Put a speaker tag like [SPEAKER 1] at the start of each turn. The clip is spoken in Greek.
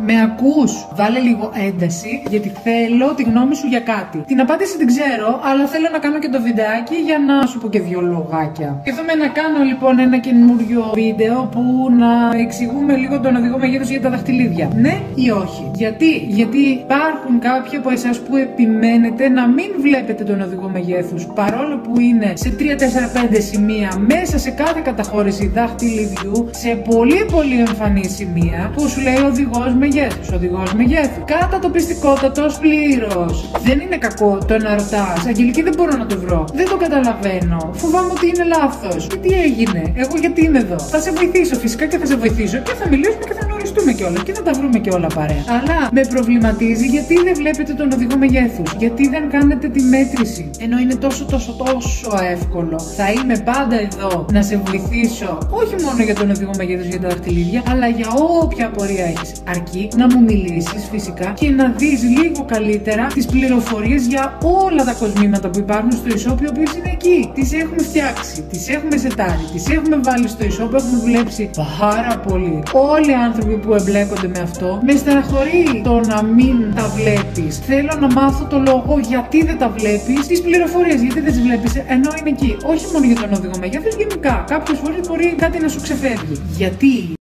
[SPEAKER 1] Με ακούς? Βάλε λίγο ένταση, γιατί θέλω τη γνώμη σου για κάτι. Την απάντηση την ξέρω, αλλά θέλω να κάνω και το βιντεάκι για να σου πω και δύο λογάκια. Σκεφτόμαι να κάνω λοιπόν ένα καινούριο βίντεο που να εξηγούμε λίγο τον οδηγό μεγέθους για τα δαχτυλίδια. Ναι ή όχι? Γιατί υπάρχουν κάποιοι από εσάς που επιμένετε να μην βλέπετε τον οδηγό μεγέθους, παρόλο που είναι σε 3, 4, 5 σημεία μέσα σε κάθε καταχώρηση δαχτυλιδιού, σε πολύ εμφανή σημεία που σου λέει οδηγός μεγέθους, οδηγός μεγέθους. Κάτα το πιστικότατος πλήρως. Δεν είναι κακό το να ρωτάς. Αγγελική, δεν μπορώ να το βρω. Δεν το καταλαβαίνω. Φοβάμαι ότι είναι λάθος. Και τι έγινε? Εγώ γιατί είμαι εδώ? Θα σε βοηθήσω φυσικά και θα σε βοηθήσω και θα μιλήσουμε και θα γνωριστούμε κιόλας και θα τα βρούμε και όλα παρέα. Αλλά με προβληματίζει γιατί δεν βλέπετε τον οδηγό μεγέθους. Γιατί δεν κάνετε τη μέτρηση. Ενώ είναι τόσο εύκολο. Θα είμαι πάντα εδώ να σε βοηθήσω. Όχι μόνο για τον οδηγό μεγέθους για τα δαχτυλίδια, αλλά για όποια απορία έχεις. Αρκεί να μου μιλήσεις φυσικά και να δεις λίγο καλύτερα τις πληροφορίες για όλα τα κοσμήματα που υπάρχουν στο e-shop, οι οποίες είναι εκεί. Τις έχουμε φτιάξει, τις έχουμε σετάρει, τις έχουμε βάλει στο e-shop, έχουμε δουλέψει πάρα πολύ. Όλοι οι άνθρωποι που εμπλέκονται με αυτό, με στεναχωρεί το να μην τα βλέπεις. Θέλω να μάθω το λόγο γιατί δεν τα βλέπεις, τις πληροφορίες γιατί δεν τις βλέπεις, ενώ είναι εκεί. Όχι μόνο για τον οδηγό μεγέθους, γενικά. Κάποιες φορές μπορεί κάτι να σου ξεφεύγει. Γιατί?